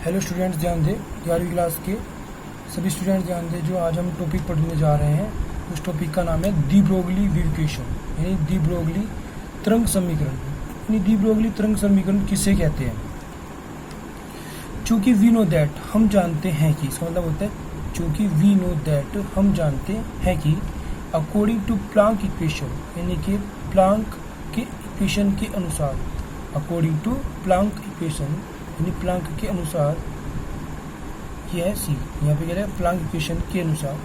Hello students, ध्यान दें। 11वीं क्लास के सभी स्टूडेंट्स ध्यान दें। जो आज हम टॉपिक पढ़ने जा रहे हैं उस टॉपिक का नाम है डी ब्रोगली वेव इक्वेशन, यानी डी ब्रोगली तरंग समीकरण। यानी डी ब्रोगली तरंग समीकरण किसे कहते हैं? चूंकि वी नो दैट, हम जानते हैं कि, इसका मतलब होता है चूंकि वी नो दैट, हम जानते हैं कि अकॉर्डिंग टू प्लांक इक्वेशन, यानी कि प्लांक के इक्वेशन के अनुसार, अकॉर्डिंग टू प्लांक इक्वेशन यानी प्लांक के अनुसार, यह है सी, यहाँ पे कह रहे हैं प्लांक इक्वेशन के अनुसार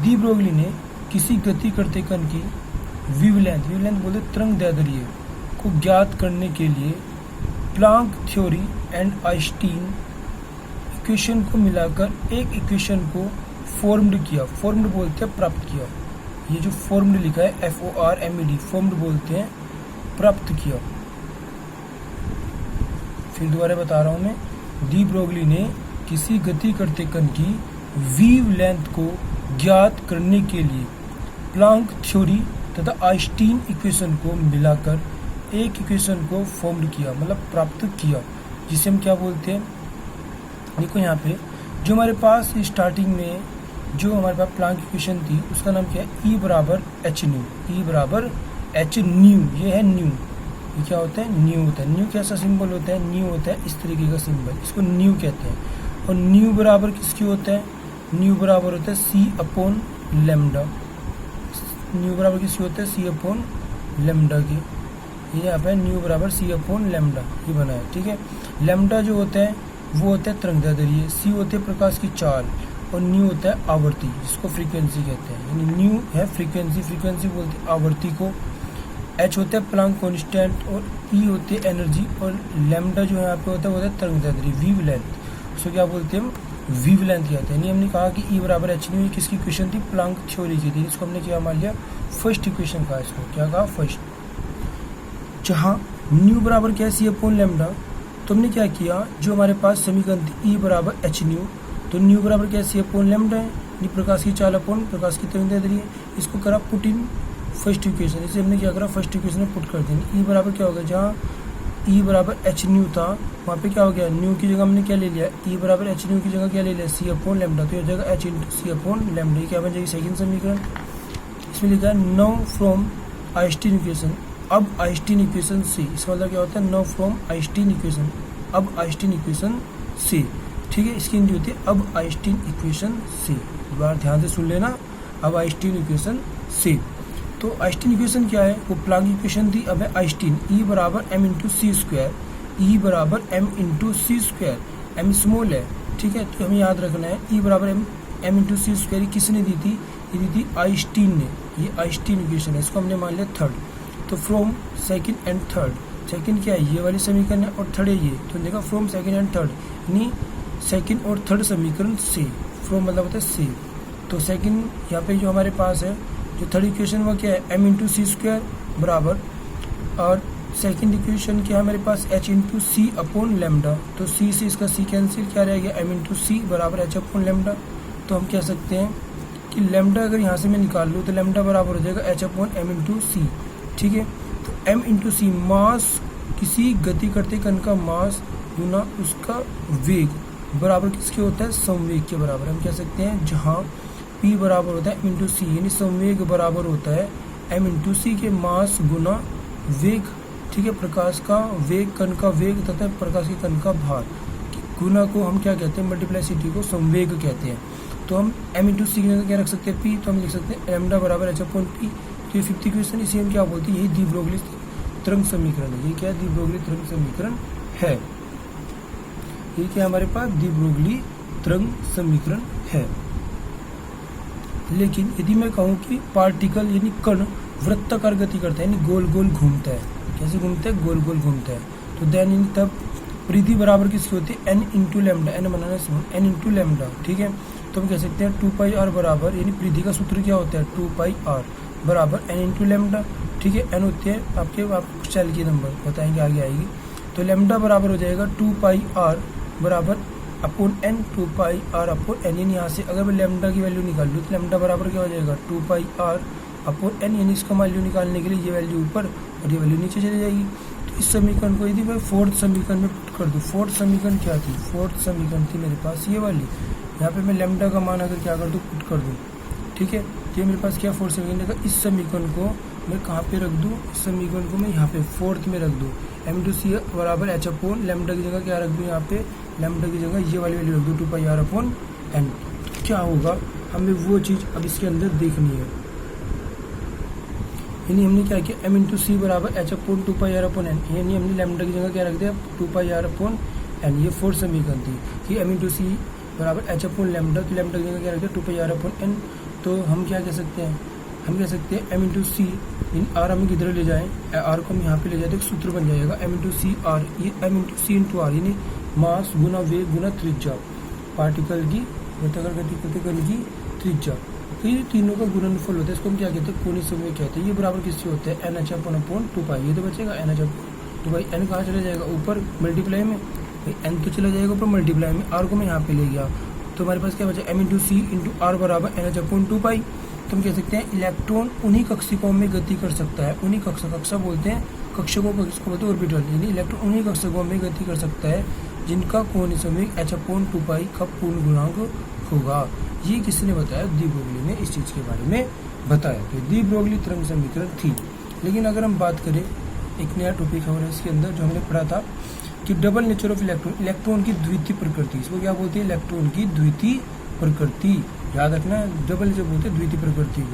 डी ब्रोगली ने किसी गति करते कण की वेवलेंथ बोलते तरंग दैर्ध्य को ज्ञात करने के लिए Planck theory and Einstein equation को मिलाकर एक इक्वेशन को फॉर्म्ड किया। फॉर्म्ड बोलते हैं प्राप्त किया। ये जो फॉर्म्ड लिखा है FORMED, फॉर्म्ड बोलते हैं प्राप्त किया। फिर दोबारा बता रहा हूं मैं, डी ब्रोगली ने किसी गति करते कण की वेवलेंथ को ज्ञात करने के लिए प्लांक थ्योरी तथा आइंस्टीन इक्वेशन को मिलाकर एक इक्वेशन को फॉर्म्ड किया, मतलब प्राप्त किया, जिसे हम क्या बोलते हैं। देखो यहाँ पे जो हमारे पास स्टार्टिंग में जो हमारे पास प्लांक इक्वेशन थी उसका नाम क्या है? E बराबर एच न्यू। ये है न्यू। ये क्या होता है? न्यू होता है। न्यू कैसा सिंबल होता है? न्यू होता है इस तरीके का सिंबल, इसको न्यू कहते हैं। और न्यू बराबर किसकी होता है? न्यू बराबर होता है C अपॉन लेमडा। न्यू बराबर किसकी होता है? C अपॉन लेमडा की। ये यहाँ पे न्यू बराबर C अपॉन लेमडा ये बना है, ठीक है। लेमडा जो होता है वो होता है तरंग दैर्ध्य, C होते हैं प्रकाश की चाल, और न्यू होता है आवृत्ति, जिसको फ्रीक्वेंसी कहते हैं। यानी न्यू है फ्रीक्वेंसी बोलते हैं आवृत्ति को। H होता है प्लांक कांस्टेंट, और E होती है एनर्जी, और लैम्डा जो है यहाँ पे होता है तरंग दैर्ध्य, वेवलेंथ। उसको क्या बोलते हैं? वेवलेंथ कहते हैं। यानी हमने कहा कि E बराबर एच न्यू किसकी इक्वेशन थी? प्लांक थ्योरी की थी। इसको हमने क्या मान लिया? फर्स्ट इक्वेशन कहा। इसको क्या कहा? फर्स्ट। जहाँ न्यू बराबर क्या है? C upon lambda. तो हमने क्या किया, जो हमारे पास समीकरण थी E बराबर एच न्यू, तो न्यू बराबर क्या है? C अपॉन लैम्डा है, यानी प्रकाश की चाल अपॉन प्रकाश की तरंग दैर्ध्य। इसको करा पुट इन फर्स्ट इक्वेशन। इसे हमने क्या करा? फर्स्ट इक्वेशन में पुट कर देंगे। E बराबर क्या होगा? जहाँ E बराबर एच न्यू था वहाँ पे क्या हो गया? न्यू की जगह हमने क्या ले लिया? E बराबर एच न्यू की जगह क्या ले लिया? C upon lambda. तो यह जगह H into C upon lambda. ये क्या बन जाएगी? सेकंड समीकरण। इसमें लिखा है नो फ्रॉम आइंस्टीन इक्वेशन, अब आइंस्टीन इक्वेशन से। इसका मतलब क्या होता है? नो फ्रॉम आइंस्टीन इक्वेशन, अब आइंस्टीन इक्वेशन से, ठीक है। इसकी हिंदी होती है अब आइंस्टीन इक्वेशन से। बार ध्यान से सुन लेना, अब आइंस्टीन इक्वेशन से। तो आइंस्टीन इक्वेशन क्या है? वो प्लांक इक्वेशन थी, अब है आइंस्टीन। E बराबर m इंटू सी स्क्वायर, E बराबर m इंटू सी स्क्वायर, m स्मॉल है, ठीक है। तो हमें याद रखना है E बराबर m इंटू सी स्क्वायर किसने दी थी? ये दी थी आइंस्टीन ने। ये आइंस्टीन इक्वेशन है, इसको हमने मान लिया थर्ड। तो from second and third, second क्या है? ये वाली समीकरण है, और थर्ड है ये। तो देखा फ्रॉम सेकेंड एंड थर्ड, यानी सेकेंड और थर्ड समीकरण से। फ्रॉम मतलब होता है से। तो सेकेंड यहाँ पे जो हमारे पास है, जो थर्ड इक्वेशन वो क्या है? m इंटू सी स्क्वायर बराबर, और सेकेंड इक्वेशन क्या है हमारे पास? h इंटू सी अपॉन लेमडा। तो c से इसका c कैंसिल, क्या रहेगा? m इंटू सी बराबर h अपॉन लेमडा। तो हम कह सकते हैं कि लेमडा अगर यहाँ से मैं निकाल लूँ तो लेमडा बराबर हो जाएगा h अपॉन m इंटू सी, ठीक है। तो m इंटू सी, मास, किसी गति करते कण का मास गुना उसका वेग बराबर किसके होता है? संवेग के बराबर। हम कह सकते हैं जहाँ P बराबर होता है m इंटू सी, यानी संवेग बराबर होता है m इंटू सी के मास गुना वेग, ठीक है। प्रकाश का वेग, कण का वेग तथा प्रकाश के कण का भार, गुना को हम क्या कहते हैं? मल्टीप्लाइसिटी को संवेग कहते हैं। तो हम m इंटू सी की जगह क्या रख सकते हैं? P। तो हम लिख सकते हैं लैम्डा बराबर h अपॉन P। तो ये फिफ्थ इक्वेशन, इसे हम क्या बोलते हैं? यही डी ब्रोगली तरंग समीकरण है। ये क्या है? डी ब्रोगली तरंग समीकरण है। ये क्या हमारे पास? डी ब्रोगली तरंग समीकरण है। लेकिन यदि मैं कहूँ कि पार्टिकल यानी कण वृत्ताकार गति करता है, यानी गोल गोल घूमता है, कैसे घूमता है? गोल गोल घूमता है, तो देन तब परिधि बराबर किसकी होती है? n into lambda. n बनाना है n इंटू लैम्डा, ठीक है। तो हम कह सकते हैं 2πr बराबर, यानी परिधि का सूत्र क्या होता है? 2πr बराबर n इंटू लैम्डा, ठीक है। n होते हैं आप सेल की नंबर बताएंगे, आगे आएगी। तो लैम्डा बराबर हो जाएगा 2πr बराबर upon n, 2πr upon n। यानी यहाँ से अगर मैं लैम्डा की वैल्यू निकाल लूँ तो लैम्डा बराबर क्या हो जाएगा? 2πr upon n। यानी इसका वैल्यू निकालने के लिए ये वैल्यू ऊपर और ये वैल्यू नीचे चली जाएगी। तो इस समीकरण को यदि मैं फोर्थ समीकरण में पुट कर दूं, फोर्थ समीकरण क्या थी, फोर्थ समीकरण थी मेरे पास ये वाली, यहाँ पे मैं लैम्डा का मान अगर क्या कर दूं, पुट कर दूं, ठीक है। तो ये मेरे पास क्या फोर्थ समीकरण का, इस समीकरण को मैं कहाँ पे रख दूं, इस समीकरण को मैं यहाँ पे फोर्थ में रख दूं, m/c बराबर h अपॉन लैम्डा की जगह क्या रख दूं, यहाँ पे लैम्डा की जगह ये वाली वैल्यू रख दूं 2πr/n। तो क्या होगा, हमें वो चीज़ अब इसके अंदर देखनी है, यानी हमने क्या किया, m/c बराबर h अपॉन 2πr/n, यानी हमने लैम्डा की जगह क्या रख दिया 2πr/n। ये फोर्थ समीकरण थी कि m/c बराबर h अपॉन लैम्डा, तो लैम्डा की जगह क्या रख दिया 2πr/n। तो हम क्या कह सकते हैं, हम कह सकते हैं m/c, इन r हम किधर ले जाएं, r को हम यहाँ पे ले जाए तो एक सूत्र बन जाएगा m/c r, ये m/c × r, यानी मास गुना वेग गुना त्रिज्या, पार्टिकल की वृत्ताकार गति करते कण की त्रिज्या। तो ये तीनों का गुणनफल होता है, इसको हम क्या कहते हैं, कोणीय संवेग कहते हैं। ये बराबर किससे होता है, NH अपॉन 2π, ये तो बचेगा NH अपॉन 2π, n कहाँ चला जाएगा, ऊपर मल्टीप्लाई में, n तो चला जाएगा ऊपर मल्टीप्लाई में, r को मैं यहाँ पे ले गया, तो हमारे पास क्या बचा m/c × r बराबर NH अपॉन 2π। तो हम कह सकते हैं इलेक्ट्रॉन उन्हीं कक्षकों में गति कर सकता है, उन्हीं कक्षा बोलते हैं, कक्षकों को किसको बोलते हैं, ऑर्बिटल, यानी इलेक्ट्रॉन उन्हीं कक्षकों में गति कर सकता है जिनका कोणीय संवेग h अपॉन 2π का पूर्ण गुणांक होगा। ये किसने बताया, डी ब्रोगली ने इस चीज़ के बारे में बताया। तो डी ब्रोगली तरंग समीकरण थी। लेकिन अगर हम बात करें, एक नया टॉपिक है इसके अंदर जो हमने पढ़ा था कि double nature of electron, electron की द्वितीय प्रकृति, इसको क्या बोलते हैं, इलेक्ट्रॉन की द्वितीय प्रकृति, याद रखना, डबल नेचर बोलते हैं द्वितीय प्रकृति को।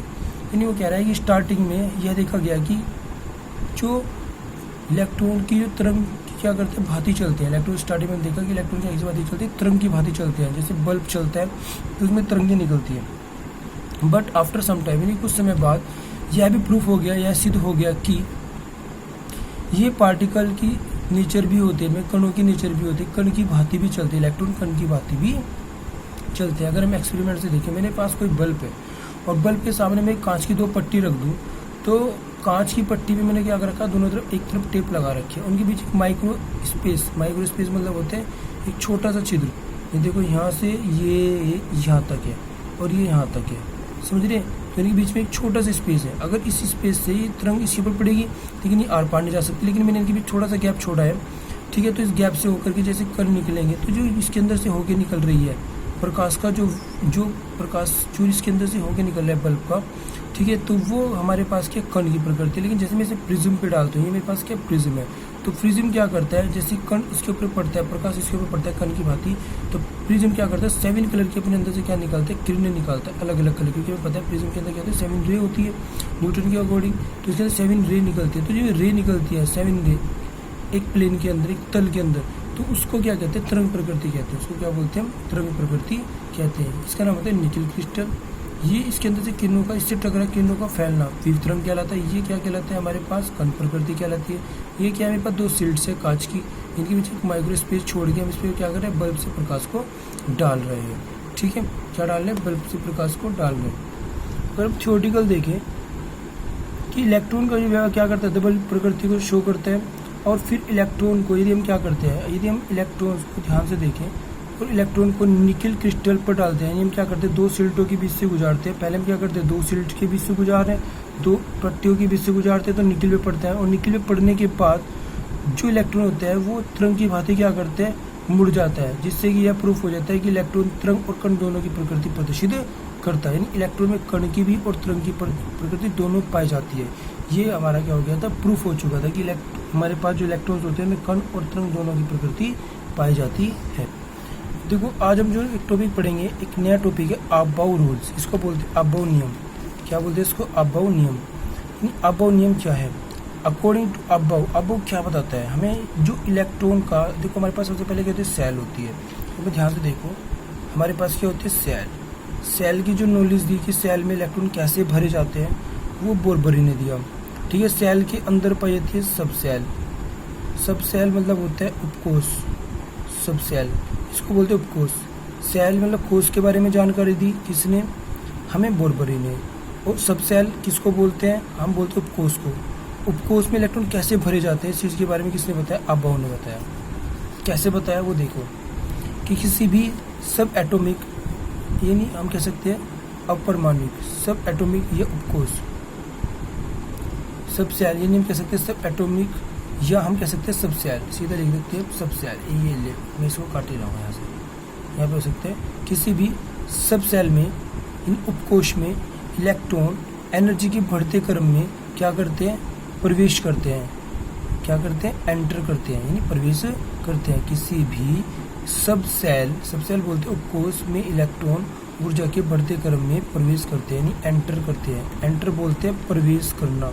यानी वो कह रहा है कि स्टार्टिंग में यह देखा गया कि जो इलेक्ट्रॉन की जो तरंग क्या करते हैं, भांति चलते हैं। इलेक्ट्रॉन स्टार्टिंग में देखा कि इलेक्ट्रॉन की ऐसी भांति चलती है, तरंग की भांति चलते हैं, जैसे बल्ब चलता है तो उसमें तरंगें निकलती है। बट आफ्टर सम टाइम, यानी कुछ समय बाद यह भी प्रूफ हो गया, यह सिद्ध हो गया कि ये पार्टिकल की नेचर भी होते हैं, कणों की नेचर भी होती है, कण की भांति भी चलती है, इलेक्ट्रॉन कण की भांति भी चलते हैं। अगर हम एक्सपेरिमेंट से देखें, मेरे पास कोई बल्ब है और बल्ब के सामने मैं कांच की 2 पट्टी रख दूं, तो कांच की पट्टी में मैंने क्या रखा, दोनों तरफ एक तरफ टेप लगा रखी है, उनके बीच एक माइक्रो स्पेस मतलब होते हैं एक छोटा सा छिद्र, ये देखो यहाँ से ये यहाँ तक है और ये यहाँ तक है, समझ रहे, तो इनके बीच में एक छोटा सा स्पेस है। अगर इस स्पेस से ये तरंग इसके ऊपर पड़ेगी, लेकिन ये आर पार नहीं जा सकती, लेकिन मैंने इनके बीच थोड़ा सा गैप छोड़ा है, ठीक है। तो इस गैप से होकर के जैसे कण निकलेंगे, तो जो इसके अंदर से होके निकल रही है प्रकाश का, जो प्रकाश जो इसके अंदर से होके निकल रहा है बल्ब का, ठीक है, तो वो हमारे पास क्या कण की प्रकृति है। लेकिन जैसे मैं इसे प्रिज्म पे डालता हूँ, ये मेरे पास क्या प्रिज्म है, तो प्रिज्म क्या करता है, जैसे कण इसके ऊपर पड़ता है, प्रकाश इसके ऊपर पड़ता है कण की भांति, तो प्रिज्म क्या करता है, 7 कलर के अपने अंदर से क्या निकालता है, किरणें निकालता है, अलग अलग कलर, क्योंकि हमें पता है प्रिज्म के अंदर क्या होता है, 7 रे होती है न्यूटन के अकॉर्डिंग, तो इसके अंदर 7 रे निकलती है। तो जो रे निकलती है 7 रे एक प्लेन के अंदर, एक तल के अंदर, तो उसको क्या कहते हैं, तरंग प्रकृति कहते हैं, उसको क्या बोलते हैं, तरंग प्रकृति कहते हैं। इसका नाम होता है निकिल क्रिस्टल। ये इसके अंदर से किरणों का, इससे टकरा किरणों का फैलना विवर्तन कहलाता है। ये क्या कहलाता है, हमारे पास कण प्रकृति कहलाती है। ये क्या है, मेरे पास 2 शील्ड्स है कांच की, इनके बीच एक माइक्रो स्पेस छोड़ के हम इस पर क्या कर रहे हैं, बल्ब से प्रकाश को डाल रहे हैं, ठीक है। क्या डाल रहे हैं, बल्ब से प्रकाश को डाल रहे हैं। अगर हम थियोरेटिकल देखें कि इलेक्ट्रॉन का जो व्यवहार क्या करता है, डबल प्रकृति को शो करता है। और फिर इलेक्ट्रॉन को यदि हम क्या करते हैं, यदि हम इलेक्ट्रॉन को ध्यान से देखें और इलेक्ट्रॉन को निकिल क्रिस्टल पर डालते हैं, यानी हम क्या करते हैं, 2 सिल्टों के बीच से गुजारते हैं। पहले हम क्या करते हैं, 2 सिल्ट के बीच से गुजार रहे हैं, 2 पट्टियों के बीच से गुजारते हैं, तो निकिल में पड़ता है। और निकिल में पड़ने के बाद जो इलेक्ट्रॉन होता है वो तरंग की भांति क्या करते हैं, मुड़ जाता है, जिससे कि यह प्रूफ हो जाता है कि इलेक्ट्रॉन तरंग और कण दोनों की प्रकृति प्रदर्शित करता है। यानी इलेक्ट्रॉन में कण की भी और तरंग की प्रकृति दोनों पाई जाती है। ये हमारा क्या हो गया था, प्रूफ हो चुका था कि हमारे पास जो इलेक्ट्रॉन्स होते हैं उनमें कण और तरंग दोनों की प्रकृति पाई जाती है। देखो आज हम जो एक टॉपिक पढ़ेंगे, एक नया टॉपिक है अबाउ रूल्स, इसको बोलते हैं अबाउ नियम। क्या बोलते हैं इसको, अबाउ नियम। अबाउ नियम क्या है, अकॉर्डिंग टू अबाउ क्या बताता है हमें, जो इलेक्ट्रॉन का, देखो हमारे पास सबसे पहले क्या होती है, सेल होती है। तो ध्यान से देखो हमारे पास क्या होती है, सेल की जो नॉलेज दी कि सेल में इलेक्ट्रॉन कैसे भरे जाते हैं, वो बोरबरी ने दिया, ठीक है। सेल के अंदर पाई जाती है सब सेल मतलब होता है उपकोष, सब सेल इसको बोलते हैं उपकोष। सेल मतलब कोष के बारे में जानकारी दी किसने, हमें बोरबरी ने। और सब सेल किसको बोलते हैं, हम बोलते हैं उपकोष को। उपकोष में इलेक्ट्रॉन कैसे भरे जाते हैं, इस चीज़ के बारे में किसने बताया, अबाउ ने बताया। कैसे बताया वो देखो, कि किसी भी सब एटॉमिक, यानी हम कह सकते हैं अपरमाणुक, सब एटॉमिक या उपकोष, सब सेल, यानी हम कह सकते हैं सब एटॉमिक या हम कह सकते हैं सब सेल, सीधा लिख सकते हैं सब सेल। ये ले, मैं इसको काट ही रहा हूँ यहाँ से, यहाँ पे हो सकते हैं किसी भी सब सेल में, इन उपकोश में इलेक्ट्रॉन एनर्जी के बढ़ते क्रम में क्या करते हैं, प्रवेश करते हैं। क्या करते हैं, एंटर करते हैं, यानी प्रवेश करते हैं। किसी भी सब सेल बोलते हैं उपकोश में इलेक्ट्रॉन ऊर्जा के बढ़ते क्रम में प्रवेश करते हैं, यानी एंटर करते हैं। एंटर बोलते हैं प्रवेश करना।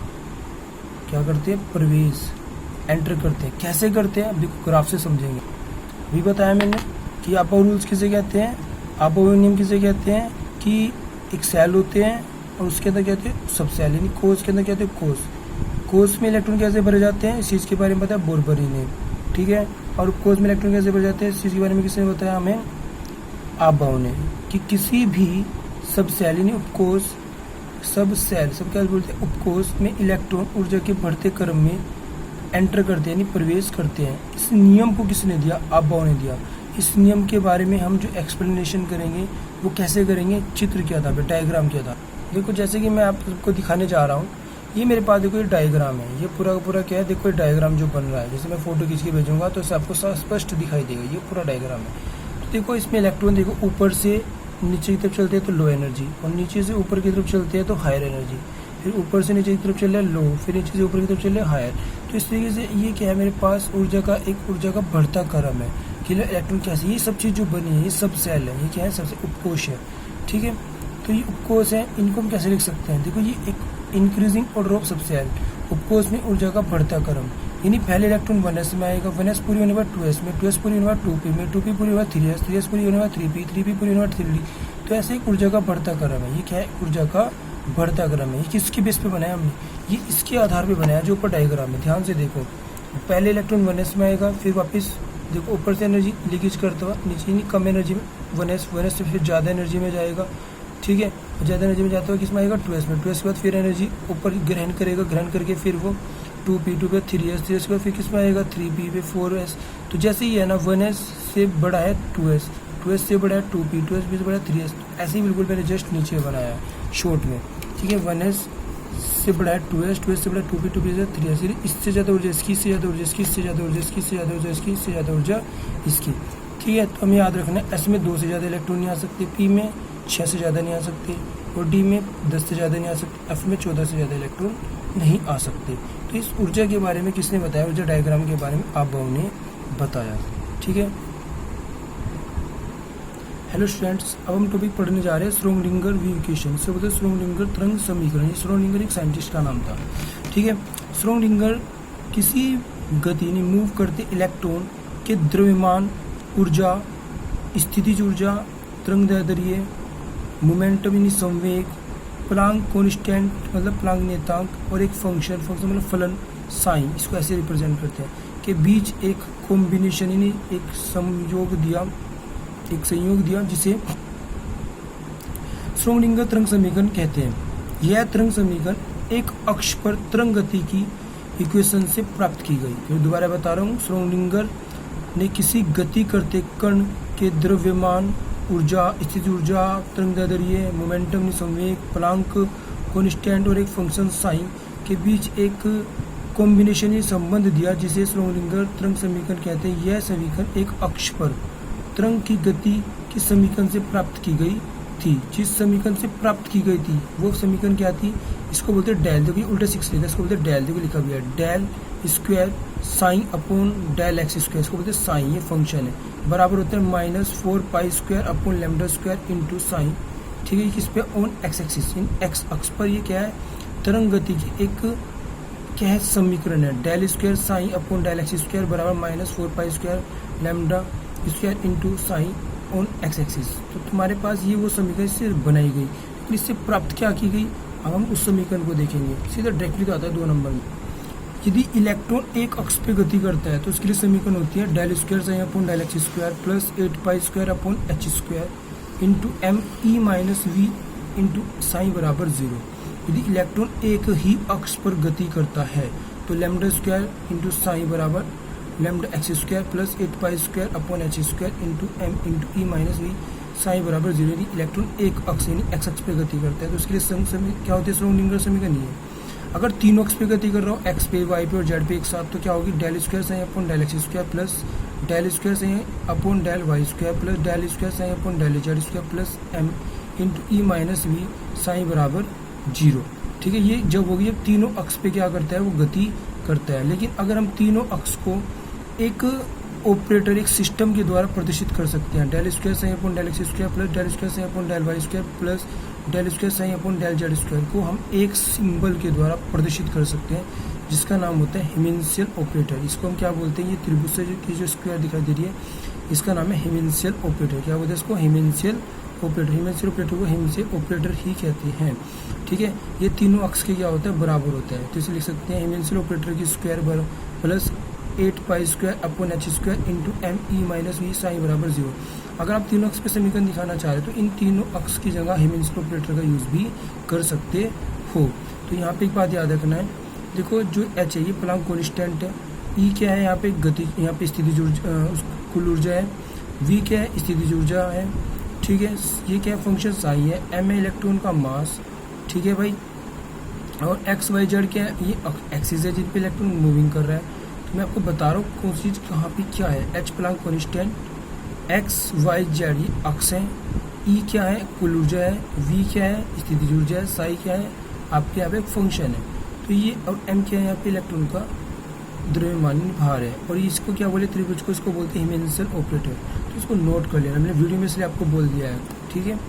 क्या करते हैं, प्रवेश, एंटर करते हैं। कैसे करते हैं, अभी ग्राफ से समझेंगे। अभी बताया मैंने कि आपो रूल्स किसे कहते हैं, आपो नियम किसे कहते हैं, कि एक सेल होते हैं और उसके अंदर कहते हैं सब सेल, यानी कोष के अंदर कहते हैं कोष। कोष में इलेक्ट्रॉन कैसे भरे जाते हैं, इस चीज़ के बारे में बताया बोरबरी ने, ठीक है। और कोष में इलेक्ट्रॉन कैसे भरे जाते हैं, इस चीज़ के बारे में किसने बताया, हमें आबाओ ने, कि किसी भी सब सेल यानी उपकोष, सब सेल, सब क्या बोलते हैं, उपकोष में इलेक्ट्रॉन ऊर्जा के बढ़ते क्रम में एंटर करते हैं, यानी प्रवेश करते हैं। इस नियम को किसने दिया, आबाओ ने दिया। इस नियम के बारे में हम जो एक्सप्लेनेशन करेंगे वो कैसे करेंगे, चित्र के आधार पर, डायग्राम के आधार। देखो जैसे कि मैं आपको दिखाने जा रहा हूँ, ये मेरे पास देखो ये डायग्राम है, ये पूरा का पूरा क्या है, देखो ये डायग्राम जो बन रहा है, जैसे मैं फोटो खींच के भेजूंगा तो इससे आपको स्पष्ट दिखाई देगा, ये पूरा डायग्राम है। तो देखो इसमें इलेक्ट्रॉन देखो ऊपर से नीचे की तरफ चलते हैं तो लो एनर्जी, और नीचे से ऊपर की तरफ चलते हैं तो हायर एनर्जी, फिर ऊपर से नीचे की तरफ चल रहा है लो, फिर नीचे से ऊपर की तरफ चल रहा है हायर। तो इस तरीके से ये क्या है, मेरे पास ऊर्जा का बढ़ता क्रम है कि इलेक्ट्रॉन कैसे, ये सब चीज़ जो बनी है, ये सब सेल है, ये क्या है, सबसे उपकोष है, ठीक है। तो ये उपकोष है, इनको हम कैसे लिख सकते हैं, देखो ये एक इंक्रीजिंग ऑर्डर ऑफ सब सेल, उपकोष में ऊर्जा का बढ़ता क्रम, यानी पहले इलेक्ट्रॉन 1s में आएगा, 1s पूरी होने के बाद 2s में, 2s पूरी होने के बाद 2p में, 2p पूरी होने के बाद 3s, 3s पूरी होने के बाद 3p, 3p पूरी होने के बाद 3d। तो ऐसे एक ऊर्जा का बढ़ता क्रम है, ये क्या है, ऊर्जा का बढ़ता क्रम है। ये किसके बेस पे बनाया हमने, ये इसके आधार पे बनाया जो ऊपर डायग्राम है, ध्यान से देखो। पहले इलेक्ट्रॉन 1s में आएगा, फिर वापस देखो ऊपर से एनर्जी लीकेज करता हुआ नीचे, नहीं कम एनर्जी में 1s से फिर ज़्यादा एनर्जी में जाएगा, ठीक है। ज़्यादा एनर्जी में जाता हुआ किसमें आएगा, 2s में, 2s के बाद फिर एनर्जी ऊपर ग्रहण करेगा, ग्रहण करके फिर वो 2p, 2 पे 3s, 3s के बाद फिर किसमें आएगा 3p पे 4s। तो जैसे ही है ना 1s से बड़ा है 2s, 2s से बड़ा है 2p, 2s से बड़ा है 3s। ऐसे ही बिल्कुल मैंने जस्ट नीचे बनाया है शॉर्ट में, ठीक है। 1s से बड़ा है 2s, 2s से बड़ा है 2p, 2p से 3s, इससे ज़्यादा ऊर्जा इसकी, इससे ज़्यादा ऊर्जा इसकी, इससे ज़्यादा ऊर्जा इसकी, इससे ज़्यादा ऊर्जा इसकी, इससे ज़्यादा ऊर्जा इसकी, ठीक है। तो हमें याद रखना है S में 2 से ज़्यादा इलेक्ट्रॉन नहीं आ सकते, P में 6 से ज़्यादा नहीं आ सकते, और D में 10 से ज़्यादा नहीं आ सकते, F में 14 से ज़्यादा इलेक्ट्रॉन नहीं आ सकते। तो इस ऊर्जा के बारे में किसने बताया, ऊर्जा डायग्राम के बारे में आबाओ ने बताया, ठीक है। हेलो स्टूडेंट्स, अब हम टॉपिक पढ़ने जा रहे हैं श्रोडिंगर वेव इक्वेशन। से बोलते हैं श्रोडिंगर तरंग समीकरण। श्रोडिंगर एक साइंटिस्ट का नाम था, ठीक है। श्रोडिंगर किसी गति ने मूव करते इलेक्ट्रॉन के द्रव्यमान ऊर्जा, स्थितिज ऊर्जा, तरंगदैर्ध्य, मोमेंटम यानी संवेग, प्लांक कांस्टेंट मतलब प्लांक नियतांक, और एक फंक्शन मतलब फलन साइन, इसको ऐसे रिप्रेजेंट करते हैं, के बीच एक कॉम्बिनेशन यानी एक संयोग दिया जिसे श्रोडिंगर तरंग समीकरण कहते हैं। यह तरंग समीकरण एक अक्ष पर तरंग गति की इक्वेशन से प्राप्त की गई। फिर दोबारा बता रहा हूँ, श्रोडिंगर ने किसी गति करते कण के द्रव्यमान ऊर्जा, स्थिति ऊर्जा, तरंगदैर्ध्य, मोमेंटम संवेग, प्लांक कांस्टेंट और एक फंक्शन साइन के बीच एक कॉम्बिनेशन संबंध दिया जिसे श्रोडिंगर तरंग समीकरण कहते हैं। यह समीकरण एक अक्ष पर तरंग की गति की समीकरण से प्राप्त की गई थी। जिस समीकरण से प्राप्त की गई थी वो समीकरण क्या थी, इसको बोलते हैं डेल, देखो उल्टा 6 लिखा, इसको बोलते हैं डेल, देखो लिखा हुआ है del square psi upon del X square, इसको बोलते हैं साइन, ये फंक्शन है, बराबर होता है -4 pi square upon lambda square into sign, ठीक है। किस पे, on X axis, in x अक्ष पर ये क्या है, तरंग गति की एक क्या है समीकरण है, del square psi upon del X square बराबर -4 pi square lambda square into psi on X axis. तो तुम्हारे पास ये वो समीकरण इससे बनाई गई, लेकिन इससे प्राप्त क्या की गई, अब हम उस समीकरण को देखेंगे। सीधा डायरेक्टली तो आता है 2 नंबर में। यदि इलेक्ट्रॉन एक अक्ष पे गति करता है तो उसके लिए समीकरण होती है del square psi upon del X square plus 8 pi square upon H square into M E minus V into psi बराबर 0। यदि इलेक्ट्रॉन एक ही अक्ष पर गति करता है तो लैम्डा स्क्वायर इंटू साइन बराबर lambda X square plus 8 pi square upon H square into M into E minus V psi बराबर 0। यदि इलेक्ट्रॉन एक अक्ष यानी एक्स अक्ष पर गति करता है तो उसके लिए क्या होती है, श्रोडिंगर समीकरण है। अगर तीनों अक्ष पे गति कर रहा हूँ, एक्स पे, वाई पे और जेड पे एक साथ, तो क्या होगी, del square psi upon del X square plus del square psi upon del Y square plus del square psi upon del Z square plus M into E minus V psi बराबर 0। ठीक है, ये जब होगी जब तीनों अक्ष पे क्या करता है, वो गति करता है। लेकिन अगर हम तीनों अक्ष को एक ऑपरेटर, एक सिस्टम के द्वारा प्रदर्शित कर सकते हैं, del square psi upon del X square plus del square psi upon del Y square plus del square psi upon del Z square को हम एक सिंबल के द्वारा प्रदर्शित कर सकते हैं, जिसका नाम होता है हिमेंशियल ऑपरेटर। इसको हम क्या बोलते हैं, ये त्रिभुज से की जो स्क्वायर दिखाई दे रही है, इसका नाम है हिमेंशियल ऑपरेटर। क्या बोलते हैं इसको, हिमेंशियल ऑपरेटर। हिमेंशियल ऑपरेटर को हिमेंशियल ऑपरेटर ही कहते हैं। ठीक है, ये तीनों अक्ष के क्या होता है, बराबर होता है। तो इसे लिख सकते हैं हिमेंशियल ऑपरेटर की square plus 8 pi square upon H square into M E minus V psi बराबर 0। अगर आप तीनों अक्ष पे समीकरण दिखाना चाह रहे हो तो इन तीनों अक्ष की जगह हिमेंशियल ऑपरेटर का यूज भी कर सकते हो। तो यहाँ पे एक बात याद रखना है, देखो जो एच है ये प्लांक कॉन्स्टेंट है, ई क्या है यहाँ पे गति, यहाँ पे स्थितिज कुल ऊर्जा है, वी क्या है स्थितिज ऊर्जा है। ठीक है, ये क्या है फंक्शन साई है, एम है इलेक्ट्रॉन का मास। ठीक है भाई, और एक्स वाई जेड क्या है, ये एक्सिस है जिन पे इलेक्ट्रॉन मूविंग कर रहा है। तो मैं आपको बता रहा हूँ कौन सी चीज कहाँ पे क्या है। H Planck constant, X Y Z ये अक्ष है, ई क्या है कुल ऊर्जा है, वी क्या है स्थितिज ऊर्जा है, साई क्या है आपके यहाँ पे फंक्शन है। तो ये और एम क्या है यहाँ पे इलेक्ट्रॉन का द्रव्यमान भार है। और इसको क्या बोले, त्रिभुज को इसको बोलते हैं हिमेंशियल ऑपरेटर। तो इसको नोट कर लेना, मैंने वीडियो में इसलिए आपको बोल दिया है। ठीक है।